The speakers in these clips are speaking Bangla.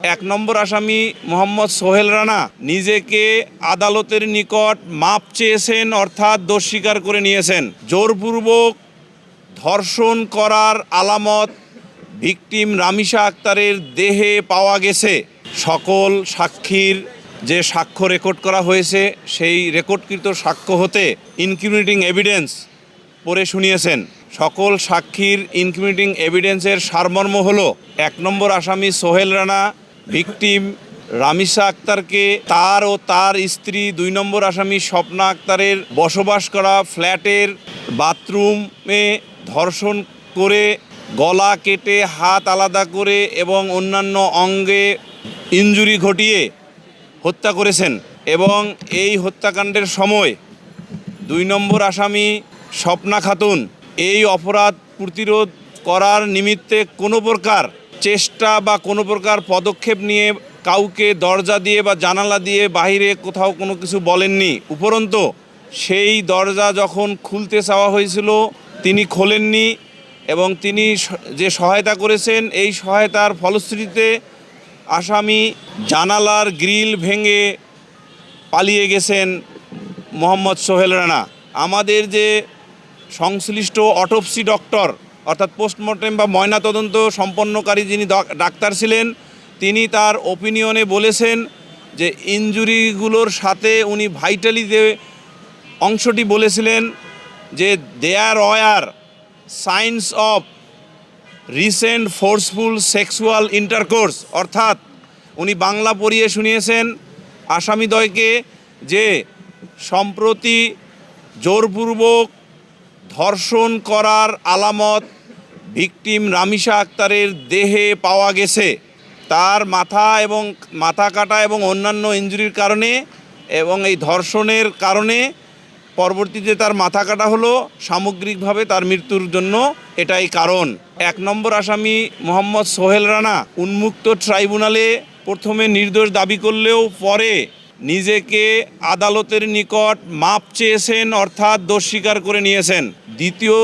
এক নম্বর আসামি মোহাম্মদ সোহেল রানা নিজেকে আদালতের নিকট মাপ চেয়েছেন, অর্থাৎ দোষ স্বীকার করে নিয়েছেন। জোরপূর্বক ধর্ষণ করার আলামত ভিকটিম রামিসা আক্তারের দেহে পাওয়া গেছে। সকল সাক্ষীর যে সাক্ষ্য রেকর্ড করা হয়েছে সেই রেকর্ডকৃত সাক্ষ্য হতে ইনক্রিমিনেটিং এভিডেন্স পড়ে শুনিয়েছেন। সকল সাক্ষীর ইনক্রিমিনেটিং এভিডেন্সের সারমর্ম হলো, এক নম্বর আসামি সোহেল রানা ভিকটিম রামিসা আক্তারকে তার ও তার স্ত্রী দুই নম্বর আসামি স্বপ্না আক্তারের বসবাস করা ফ্ল্যাটের বাথরুমে ধর্ষণ করে গলা কেটে হাত আলাদা করে এবং অন্যান্য অঙ্গে ইনজুরি ঘটিয়ে হত্যা করেছেন। এবং এই হত্যাকাণ্ডের সময় দুই নম্বর আসামি স্বপ্না খাতুন এই অপরাধ প্রতিরোধ করার নিমিত্তে কোনো প্রকার চেষ্টা বা কোনো প্রকার পদক্ষেপ নিয়ে কাউকে দরজা দিয়ে বা জানালা দিয়ে বাইরে কোথাও কোনো কিছু বলেননি। উপরন্তু সেই দরজা যখন খুলতে চাওয়া হয়েছিল তিনি খোলেননি এবং তিনি যে সহায়তা করেছেন এই সহায়তার ফলশ্রুতিতে আসামি জানালার গ্রিল ভেঙে পালিয়ে গেছেন মোহাম্মদ সোহেল রানা। আমাদের যে সংশ্লিষ্ট অটোপসি ডক্টর অর্থাৎ পোস্টমর্টেম বা ময়নাতদন্ত সম্পন্নকারী যিনি ডাক্তার ছিলেন তিনি তার ওপিনিয়নে বলেছেন যে ইনজুরিগুলোর সাথে উনি ভাইটালি যে অংশটি বলেছিলেন যে there were signs of recent forceful sexual intercourse, অর্থাৎ উনি বাংলা পড়িয়ে শুনিয়েছেন আসামিদ্বয়কে যে সম্প্রতি জোরপূর্বক ধর্ষণ করার আলামত ভিকটিম রামিসা আক্তারের দেহে পাওয়া গেছে। তার মাথা এবং মাথা কাটা এবং অন্যান্য ইনজুরির কারণে এবং এই ধর্ষণের কারণে পরবর্তীতে তার মাথা কাটা হলো, সামগ্রিকভাবে তার মৃত্যুর জন্য এটাই কারণ। এক নম্বর আসামি মোহাম্মদ সোহেল রানা উন্মুক্ত ট্রাইব্যুনালে প্রথমে নির্দোষ দাবি করলেও পরে নিজেকে আদালতের নিকট মাপ চেয়েছেন, অর্থাৎ দোষ স্বীকার করে নিয়েছেন। দ্বিতীয়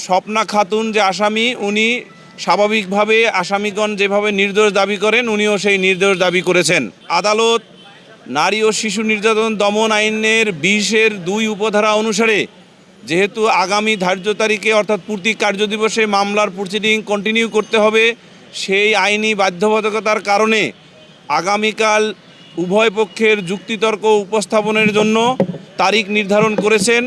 স্বপ্না খাতুন যে আসামি উনি স্বাভাবিকভাবে আসামিগণ যেভাবে নির্দোষ দাবি করেন উনিও সেই নির্দোষ দাবি করেছেন। আদালত নারী ও শিশু নির্যাতন দমন আইনের 20-2 উপধারা অনুসারে যেহেতু আগামী ধার্য তারিখে অর্থাৎ প্রতি কার্যদিবসে মামলার প্রসিডিং কন্টিনিউ করতে হবে, সেই আইনি বাধ্যবাধকতার কারণে আগামীকাল উভয় পক্ষের যুক্তিতর্ক উপস্থাপনের জন্য তারিখ নির্ধারণ করেছেন।